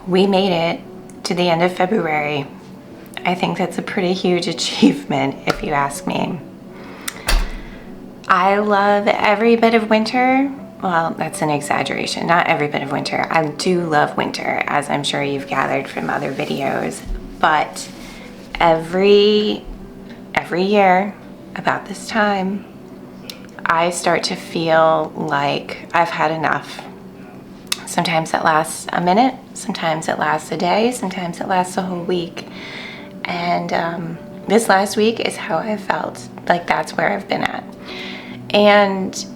We made it to the end of February. I think that's a pretty huge achievement, if you ask me. I love every bit of winter. Well, that's an exaggeration, not every bit of winter. I do love winter, as I'm sure you've gathered from other videos, but every year about this time, I start to feel like I've had enough. Sometimes it lasts a minute, sometimes it lasts a day, sometimes it lasts a whole week. And this last week is how I felt. Like that's where I've been at. And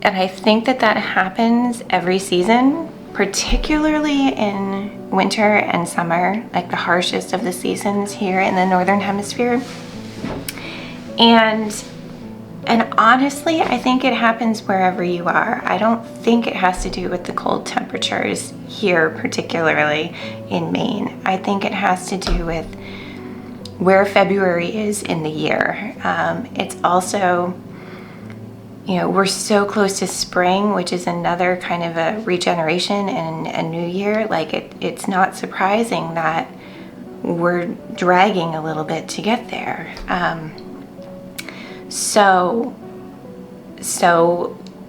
I think that happens every season, particularly in winter and summer, like the harshest of the seasons here in the Northern Hemisphere. And honestly, I think it happens wherever you are. I don't think it has to do with the cold temperatures here, particularly in Maine. I think it has to do with where February is in the year. It's also, we're so close to spring, which is another kind of a regeneration and a new year. Like it's not surprising that we're dragging a little bit to get there. So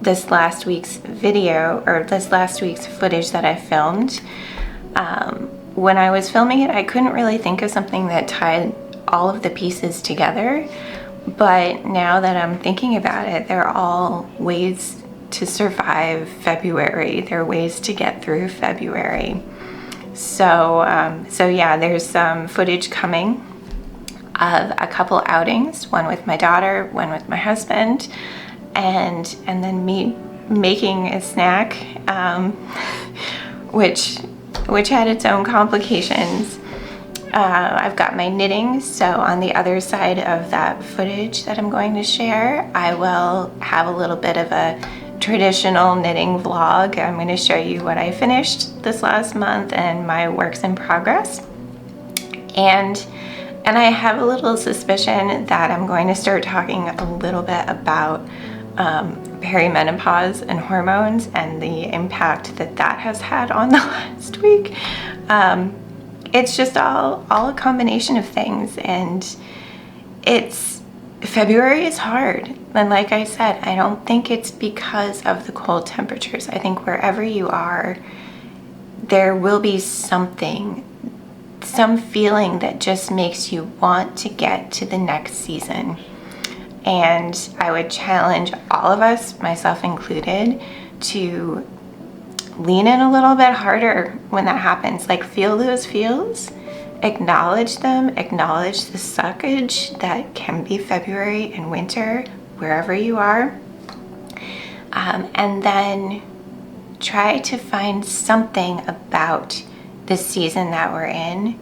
this last week's video, or this last week's footage that I filmed, when I was filming it, I couldn't really think of something that tied all of the pieces together. But now that I'm thinking about it, they're all ways to survive February. They're ways to get through February. So yeah, there's some footage coming of a couple outings, one with my daughter, one with my husband, and then me making a snack, which had its own complications. I've got my knitting, so on the other side of that footage that I'm going to share, I will have a little bit of a traditional knitting vlog. I'm going to show you what I finished this last month and my works in progress. And I have a little suspicion that I'm going to start talking a little bit about perimenopause and hormones and the impact that has had on the last week. It's just all a combination of things, and February is hard. And like I said, I don't think it's because of the cold temperatures. I think wherever you are, there will be some feeling that just makes you want to get to the next season. And I would challenge all of us, myself included, to lean in a little bit harder when that happens. Like, feel those feels, acknowledge them, acknowledge the suckage that can be February and winter wherever you are, and then try to find something about the season that we're in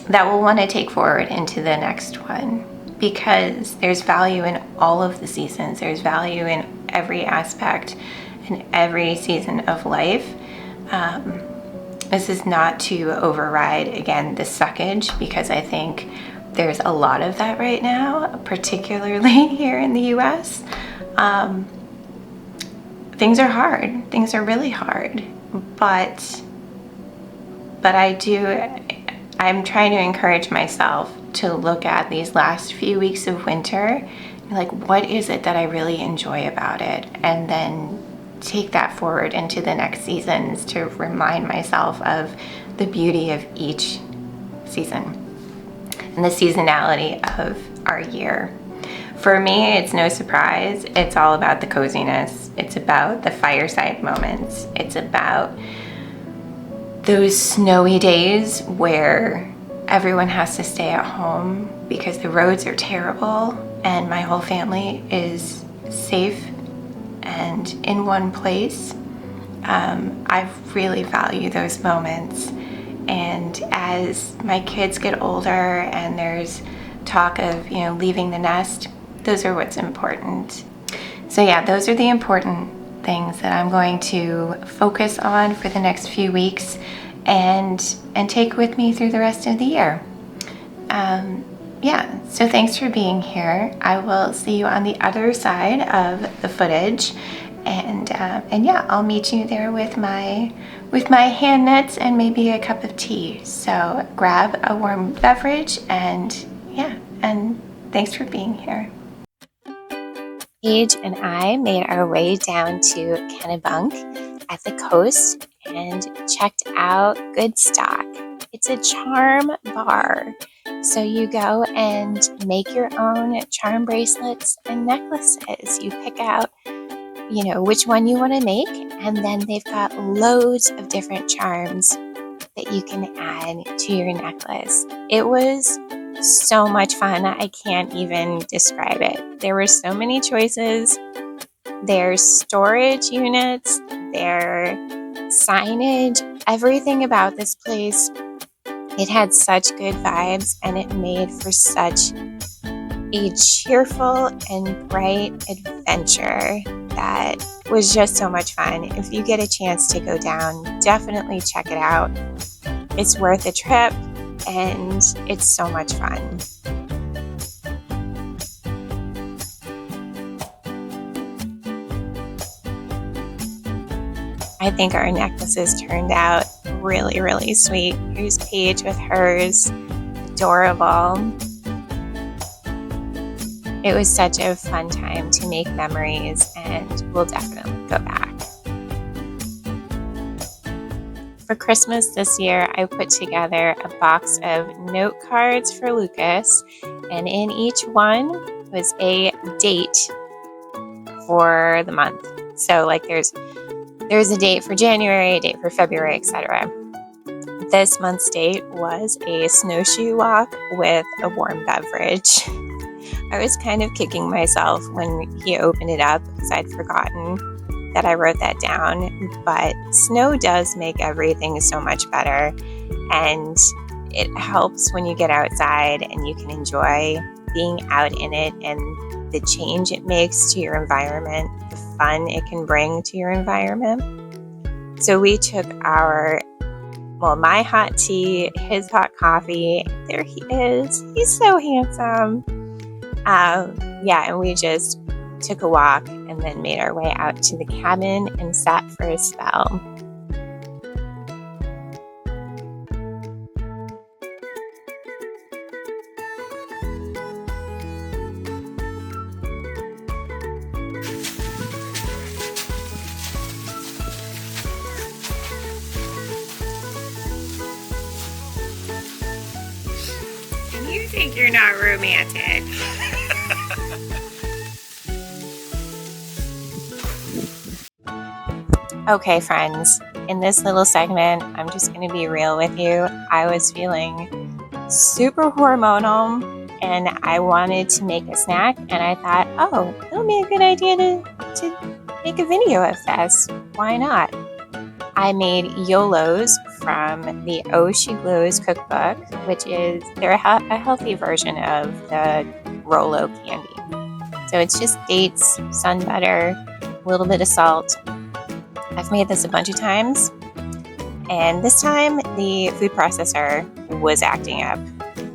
that we'll want to take forward into the next one, because there's value in all of the seasons. There's value in every aspect in every season of life. This is not to override, again, the suckage, because I think there's a lot of that right now, particularly here in the US. Things are hard. Things are really hard. But I'm trying to encourage myself to look at these last few weeks of winter, like, what is it that I really enjoy about it? And then take that forward into the next seasons to remind myself of the beauty of each season and the seasonality of our year. For me, it's no surprise. It's all about the coziness. It's about the fireside moments. It's about those snowy days where everyone has to stay at home because the roads are terrible and my whole family is safe and in one place. I really value those moments. And as my kids get older and there's talk of, leaving the nest, those are what's important. So yeah, those are the important things that I'm going to focus on for the next few weeks and take with me through the rest of the year. So thanks for being here. I will see you on the other side of the footage, And yeah, I'll meet you there with my hand nets and maybe a cup of tea. So grab a warm beverage, and yeah, and thanks for being here. Paige and I made our way down to Kennebunk at the coast and checked out Goodstock. It's a charm bar. So you go and make your own charm bracelets and necklaces. You pick out, which one you want to make, and then they've got loads of different charms that you can add to your necklace. It was so much fun. I can't even describe it. There were so many choices. There's storage units, their signage, everything about this place. It had such good vibes, and it made for such a cheerful and bright adventure that was just so much fun. If you get a chance to go down, definitely check it out. It's worth a trip, and it's so much fun. I think our necklaces turned out really, really sweet. Here's Paige with hers. Adorable. It was such a fun time to make memories, and we'll definitely go back. For Christmas this year, I put together a box of note cards for Lucas, and in each one was a date for the month. So like there's a date for January, a date for February, etc. This month's date was a snowshoe walk with a warm beverage. I was kind of kicking myself when he opened it up because I'd forgotten that I wrote that down, but snow does make everything so much better, and it helps when you get outside and you can enjoy being out in it and the change it makes to your environment, the fun it can bring to your environment. So we took my hot tea, his hot coffee. There he is. He's so handsome. And we just took a walk and then made our way out to the cabin and sat for a spell. And you think you're not romantic? Okay, friends, in this little segment, I'm just going to be real with you. I was feeling super hormonal, and I wanted to make a snack, and I thought, it'll be a good idea to make a video of this. Why not? I made YOLOs from the Oh She Glows cookbook, which is they're a healthy version of the Rolo candy. So it's just dates, sun butter, a little bit of salt. I've made this a bunch of times, and this time the food processor was acting up,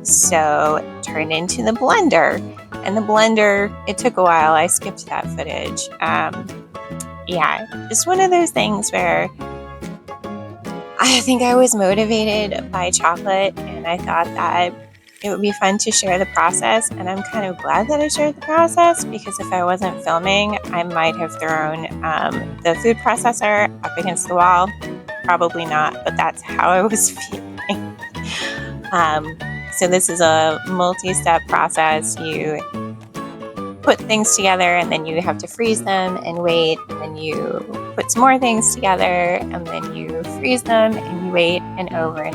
so it turned into the blender. And the blender, it took a while. I skipped that footage. Just one of those things where I think I was motivated by chocolate, and I thought that it would be fun to share the process, and I'm kind of glad that I shared the process, because if I wasn't filming, I might have thrown the food processor up against the wall. Probably not, but that's how I was feeling. So this is a multi-step process. You put things together, and then you have to freeze them and wait, and then you put some more things together, and then you freeze them and you wait, and over.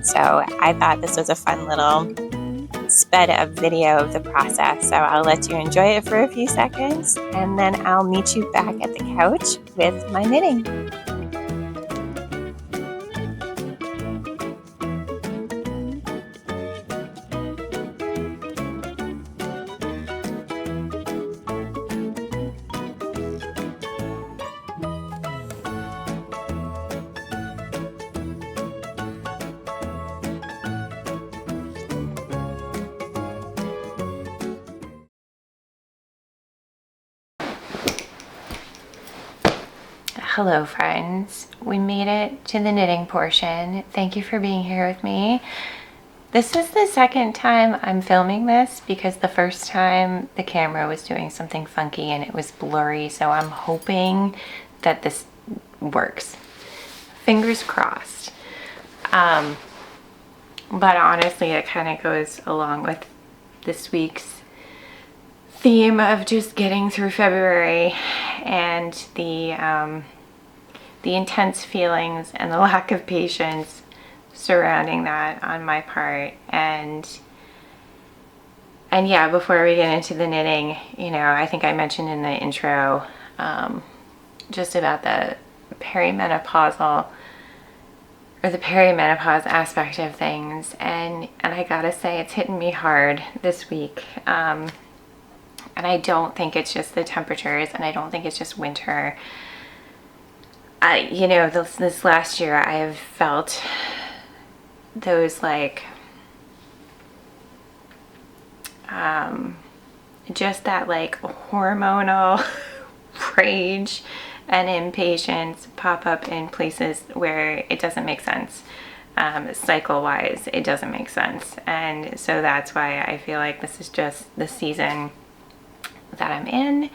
So I thought this was a fun little sped up video of the process. So I'll let you enjoy it for a few seconds, and then I'll meet you back at the couch with my knitting. Hello friends, we made it to the knitting portion. Thank you for being here with me. This is the second time I'm filming this because the first time the camera was doing something funky and it was blurry, so I'm hoping that this works. Fingers crossed. But honestly, it kind of goes along with this week's theme of just getting through February and the intense feelings and the lack of patience surrounding that on my part. And yeah, before we get into the knitting, you know, I think I mentioned in the intro just about the perimenopause aspect of things, and I gotta say it's hitting me hard this week. And I don't think it's just the temperatures, and I don't think it's just winter. You know, this last year I have felt those like just that like hormonal rage and impatience pop up in places where it doesn't make sense. Cycle wise, it doesn't make sense. And so that's why I feel like this is just the season that I'm in,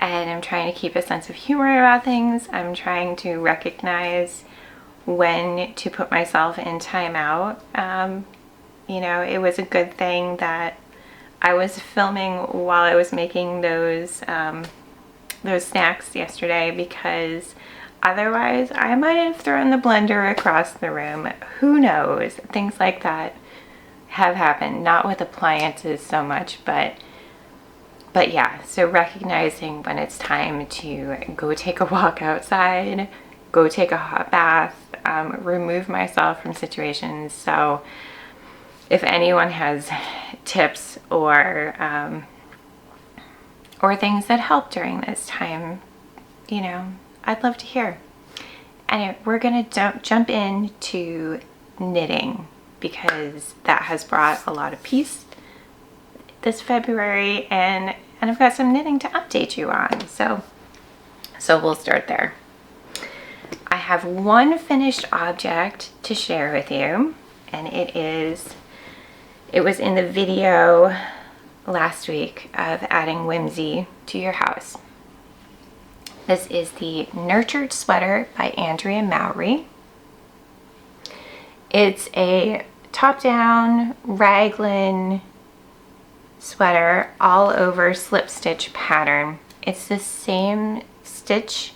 and I'm trying to keep a sense of humor about things. I'm trying to recognize when to put myself in timeout. You know, it was a good thing that I was filming while I was making those snacks yesterday, because otherwise I might have thrown the blender across the room. Who knows? Things like that have happened, not with appliances so much, but yeah, so recognizing when it's time to go take a walk outside, go take a hot bath, remove myself from situations. So if anyone has tips or things that help during this time, you know, I'd love to hear. Anyway, we're gonna jump into knitting because that has brought a lot of peace this February, and I've got some knitting to update you on. So we'll start there. I have one finished object to share with you, and it was in the video last week of adding whimsy to your house. This is the Nurtured Sweater by Andrea Mowry. It's a top-down raglan sweater all over slip stitch pattern. It's the same stitch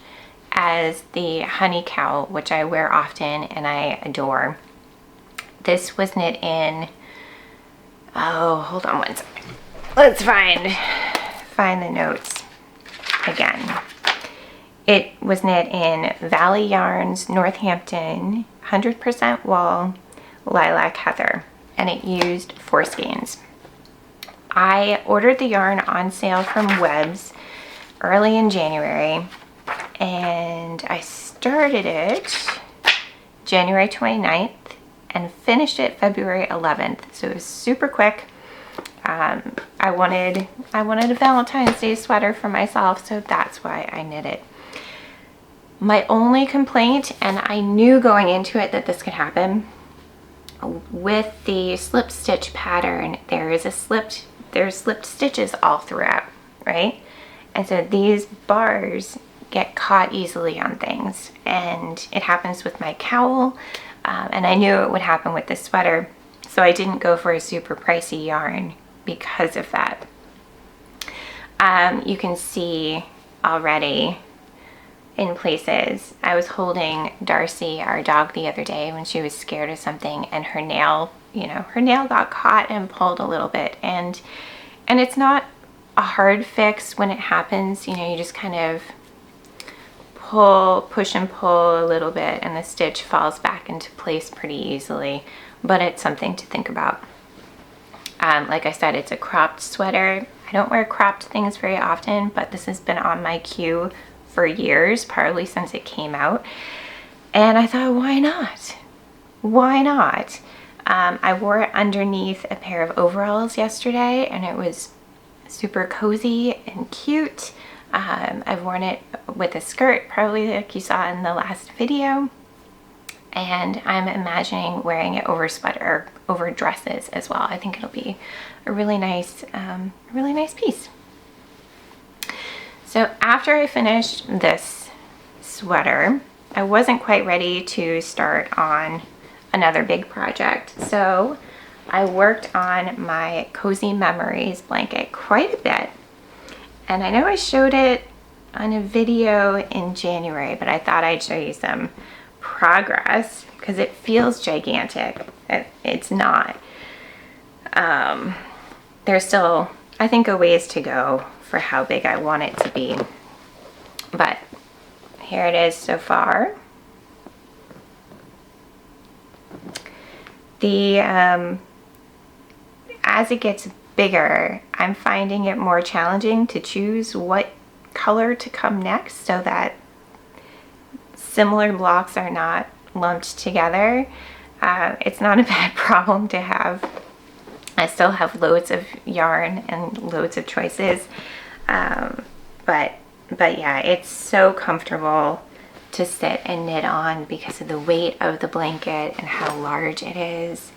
as the honey cowl, which I wear often and I adore. This was knit in, oh, hold on one second. Let's find the notes again. It was knit in Bartlett Yarns, NorthHampton, 100% wool, Lilac heather, and it used 4 skeins. I ordered the yarn on sale from Webs early in January, and I started it January 29th and finished it February 11th. So it was super quick. I wanted a Valentine's Day sweater for myself, so that's why I knit it. My only complaint, and I knew going into it that this could happen, with the slip stitch pattern, there's slipped stitches all throughout, right? And so these bars get caught easily on things, and it happens with my cowl, and I knew it would happen with this sweater, so I didn't go for a super pricey yarn because of that. You can see already in places. I was holding Darcy, our dog, the other day when she was scared of something, and her nail got caught and pulled a little bit, and it's not a hard fix when it happens. You know, you just kind of push and pull a little bit, and the stitch falls back into place pretty easily, but it's something to think about. Like I said, it's a cropped sweater. I don't wear cropped things very often, but this has been on my queue for years, probably since it came out, and I thought, why not? Why not? I wore it underneath a pair of overalls yesterday, and it was super cozy and cute. I've worn it with a skirt, probably like you saw in the last video. And I'm imagining wearing it over sweater, over dresses as well. I think it'll be a really nice piece. So after I finished this sweater, I wasn't quite ready to start on another big project. So I worked on my Cozy Memories blanket quite a bit. And I know I showed it on a video in January, but I thought I'd show you some progress because it feels gigantic. It's not. There's still, I think, a ways to go for how big I want it to be. But here it is so far. As it gets bigger, I'm finding it more challenging to choose what color to come next so that similar blocks are not lumped together. It's not a bad problem to have. I still have loads of yarn and loads of choices, but yeah, it's so comfortable to sit and knit on because of the weight of the blanket and how large it is.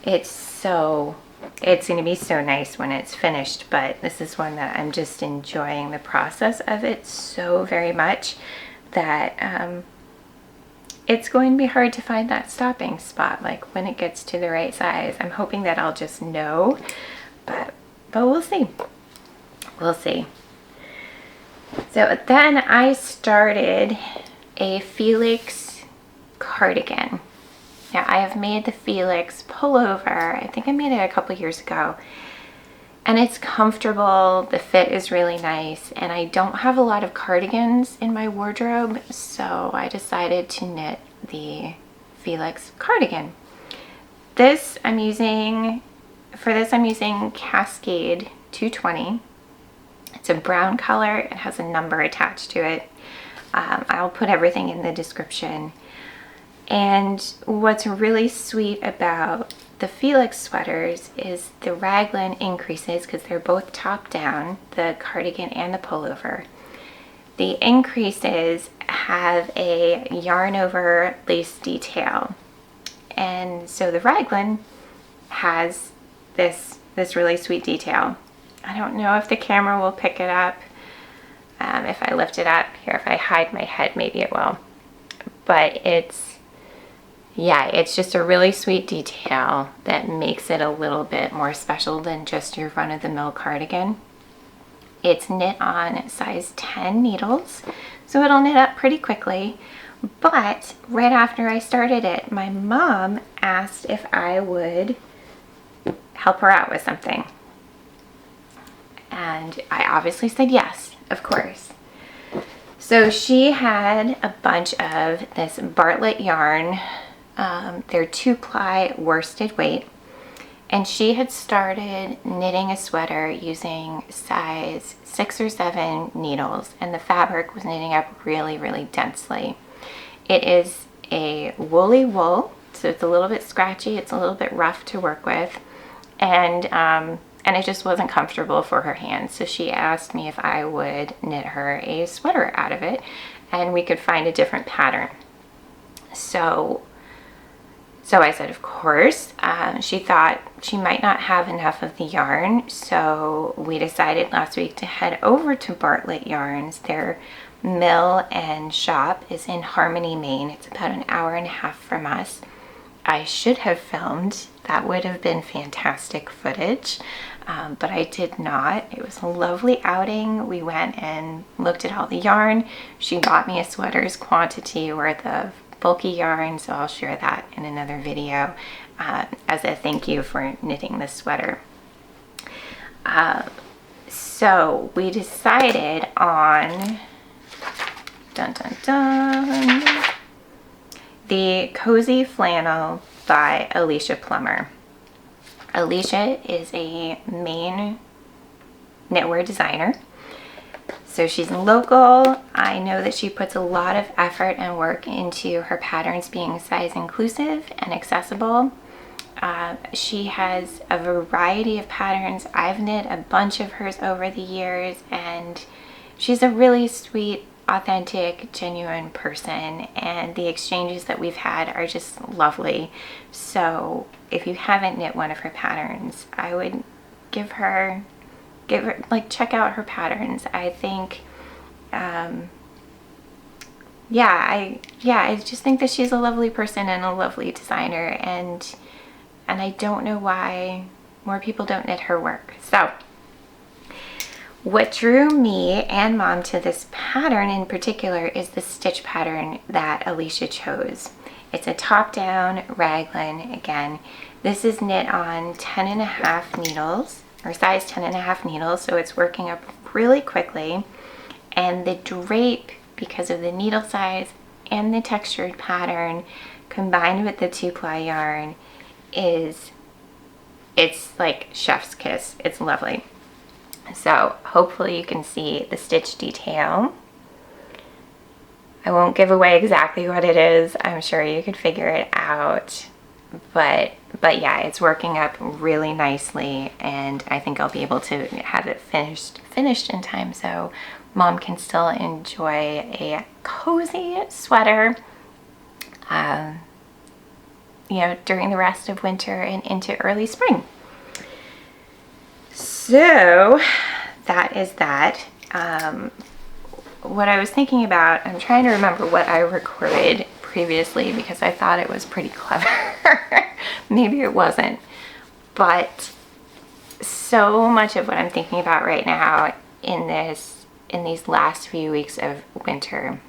It's going to be so nice when it's finished, but this is one that I'm just enjoying the process of it so very much that it's going to be hard to find that stopping spot, like when it gets to the right size. I'm hoping that I'll just know, but we'll see. We'll see. So then I started a Felix cardigan. Now I have made the Felix pullover. I think I made it a couple years ago. And it's comfortable, the fit is really nice, and I don't have a lot of cardigans in my wardrobe, so I decided to knit the Felix cardigan. For this I'm using Cascade 220. It's a brown color, it has a number attached to it. I'll put everything in the description. And what's really sweet about the Felix sweaters is the raglan increases because they're both top down, the cardigan and the pullover. The increases have a yarn over lace detail, and so the raglan has this really sweet detail. I don't know if the camera will pick it up. If I lift it up here, if I hide my head, maybe it will. But it's just a really sweet detail that makes it a little bit more special than just your run-of-the-mill cardigan. It's knit on size 10 needles, so it'll knit up pretty quickly. But right after I started it, my mom asked if I would help her out with something. And I obviously said yes, of course. So she had a bunch of this Bartlett yarn. They're 2-ply worsted weight, and she had started knitting a sweater using size 6 or 7 needles, and the fabric was knitting up really, really densely. It is a woolly wool, so it's a little bit scratchy, it's a little bit rough to work with, and it just wasn't comfortable for her hands. So she asked me if I would knit her a sweater out of it, and we could find a different pattern. So I said, of course. She thought she might not have enough of the yarn, so we decided last week to head over to Bartlett Yarns. Their mill and shop is in Harmony, Maine. It's about an hour and a half from us. I should have filmed. That would have been fantastic footage, but I did not. It was a lovely outing. We went and looked at all the yarn. She got me a sweater's quantity worth of bulky yarn, so I'll share that in another video as a thank you for knitting this sweater. So we decided on the Cozy Flannel by Alicia Plummer. Alicia is a Maine knitwear designer. So she's local. I know that she puts a lot of effort and work into her patterns being size inclusive and accessible. She has a variety of patterns. I've knit a bunch of hers over the years, and she's a really sweet, authentic, genuine person, and the exchanges that we've had are just lovely. So if you haven't knit one of her patterns, I would give her like, check out her patterns. I think I just think that she's a lovely person and a lovely designer, and I don't know why more people don't knit her work. So what drew me and Mom to this pattern in particular is the stitch pattern that Alicia chose. It's a top-down raglan. Again, this is knit on 10.5 needles, or size 10.5 needles, so it's working up really quickly. And the drape, because of the needle size and the textured pattern combined with the 2-ply yarn, it's like chef's kiss. It's lovely. So hopefully you can see the stitch detail. I won't give away exactly what it is. I'm sure you could figure it out. But yeah, it's working up really nicely, and I think I'll be able to have it finished in time so Mom can still enjoy a cozy sweater, during the rest of winter and into early spring. So that is that. What I was thinking about, I'm trying to remember what I recorded previously because I thought it was pretty clever. Maybe it wasn't. But so much of what I'm thinking about right now in these last few weeks of winter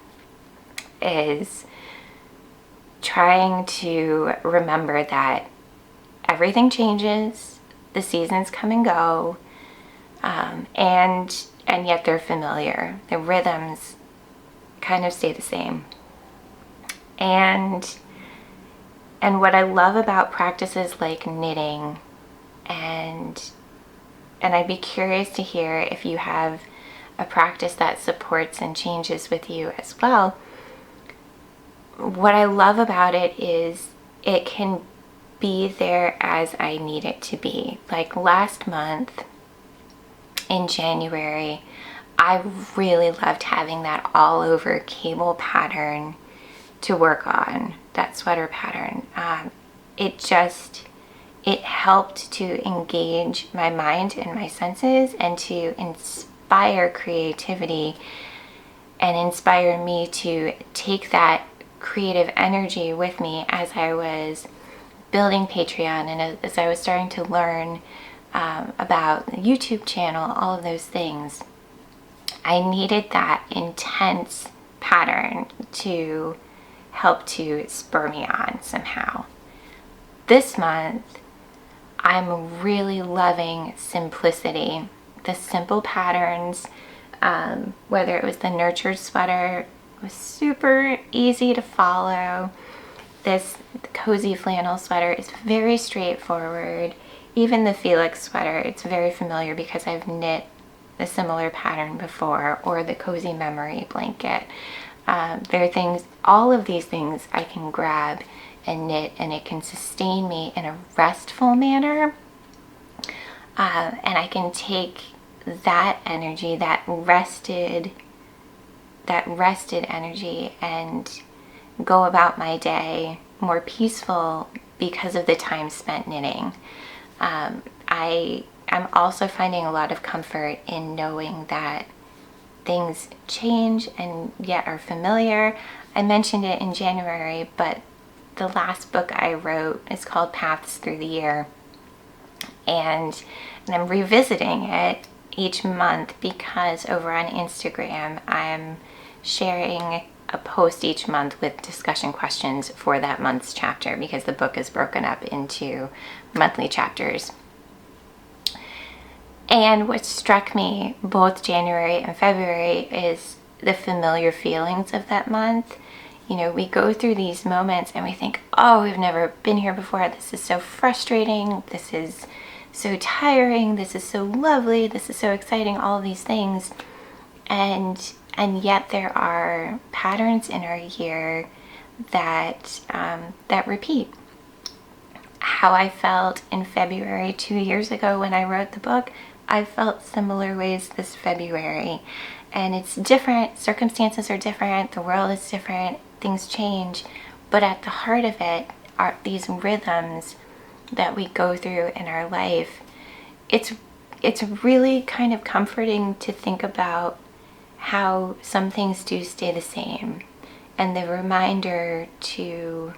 is trying to remember that everything changes, the seasons come and go, and yet they're familiar. The rhythms kind of stay the same. And what I love about practices like knitting, and I'd be curious to hear if you have a practice that supports and changes with you as well. What I love about it is it can be there as I need it to be. Like last month in January, I really loved having that all over cable pattern to work on, that sweater pattern. It helped to engage my mind and my senses and to inspire creativity and inspire me to take that creative energy with me as I was building Patreon and as I was starting to learn about the YouTube channel, all of those things. I needed that intense pattern to help to spur me on somehow. This month, I'm really loving simplicity. The simple patterns, whether it was the nurtured sweater, was super easy to follow. This cozy flannel sweater is very straightforward. Even the Felix sweater, it's very familiar because I've knit a similar pattern before, or the cozy memory blanket. There are things, all of these things I can grab and knit, and it can sustain me in a restful manner. And I can take that energy, that rested energy, and go about my day more peaceful because of the time spent knitting. I'm also finding a lot of comfort in knowing that things change and yet are familiar. I mentioned it in January, but the last book I wrote is called Paths Through the Year, and I'm revisiting it each month because over on Instagram I'm sharing a post each month with discussion questions for that month's chapter, because the book is broken up into monthly chapters. And what struck me both January and February is the familiar feelings of that month. You know, we go through these moments and we think, oh, we've never been here before. This is so frustrating. This is so tiring. This is so lovely. This is so exciting. All of these things. And yet there are patterns in our year that repeat. How I felt in February 2 years ago when I wrote the book I've felt similar ways this February, and it's different. Circumstances are different. The world is different. Things change. But at the heart of it are these rhythms that we go through in our life. It's really kind of comforting to think about how some things do stay the same, and the reminder to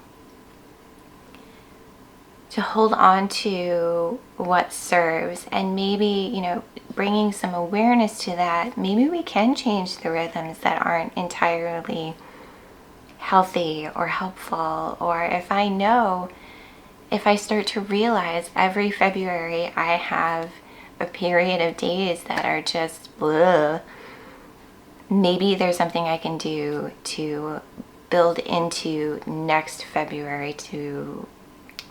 hold on to what serves, and maybe, you know, bringing some awareness to that. Maybe we can change the rhythms that aren't entirely healthy or helpful. Or if I start to realize every February I have a period of days that are just blah, maybe there's something I can do to build into next February to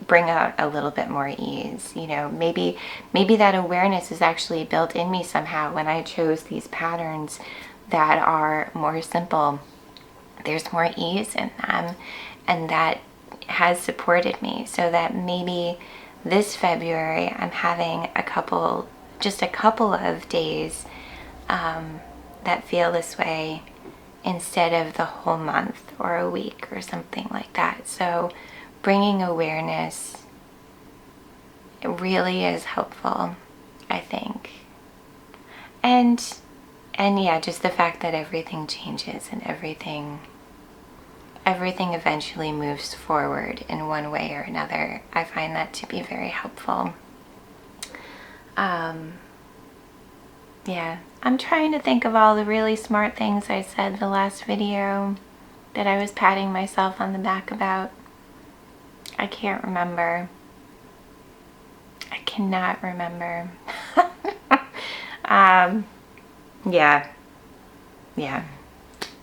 bring out a little bit more ease. You know, maybe that awareness is actually built in me somehow when I chose these patterns that are more simple. There's more ease in them, and that has supported me, so that maybe this February I'm having just a couple of days that feel this way instead of the whole month or a week or something like that. So bringing awareness, it really is helpful, I think. And yeah, just the fact that everything changes and everything eventually moves forward in one way or another. I find that to be very helpful. Yeah, I'm trying to think of all the really smart things I said the last video that I was patting myself on the back about. I can't remember. I cannot remember. Yeah.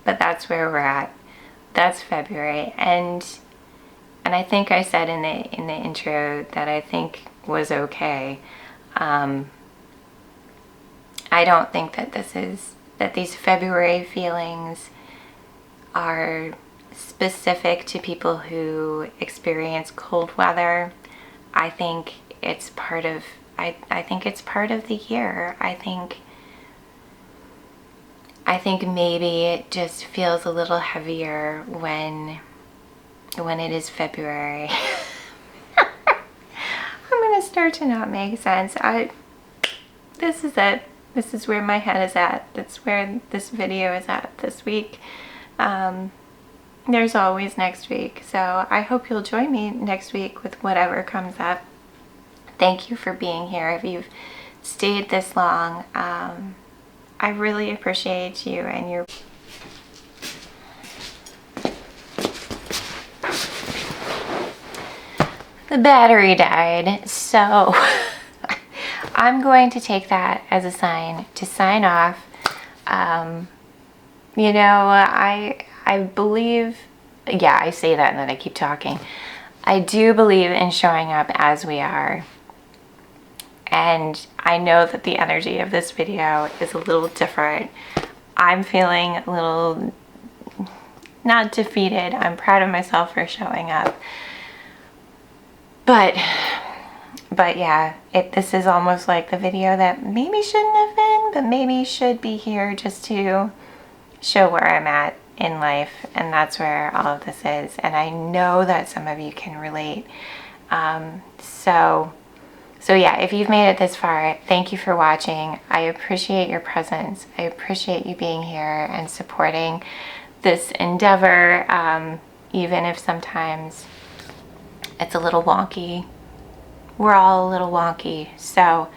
But that's where we're at. That's February, and I think I said in the intro that I think was okay. I don't think that these February feelings are specific to people who experience cold weather. I think it's part of the year. I think maybe it just feels a little heavier when it is February. I'm gonna start to not make sense. This is it. This is where my head is at. That's where this video is at this week. There's always next week, so I hope you'll join me next week with whatever comes up. Thank you for being here. If you've stayed this long, I really appreciate you and your... The battery died, so I'm going to take that as a sign to sign off. You know, I believe, yeah, I say that and then I keep talking. I do believe in showing up as we are. And I know that the energy of this video is a little different. I'm feeling a little, not defeated. I'm proud of myself for showing up. But yeah, this is almost like the video that maybe shouldn't have been, but maybe should be here just to show where I'm at in life. And that's where all of this is. And I know that some of you can relate. So yeah, if you've made it this far, thank you for watching. I appreciate your presence. I appreciate you being here and supporting this endeavor, even if sometimes it's a little wonky. We're all a little wonky. So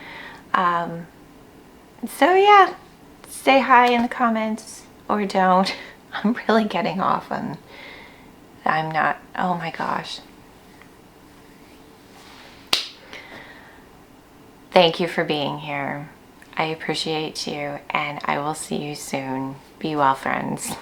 yeah, say hi in the comments or don't. I'm really getting off on, I'm not, oh my gosh. Thank you for being here. I appreciate you, and I will see you soon. Be well, friends.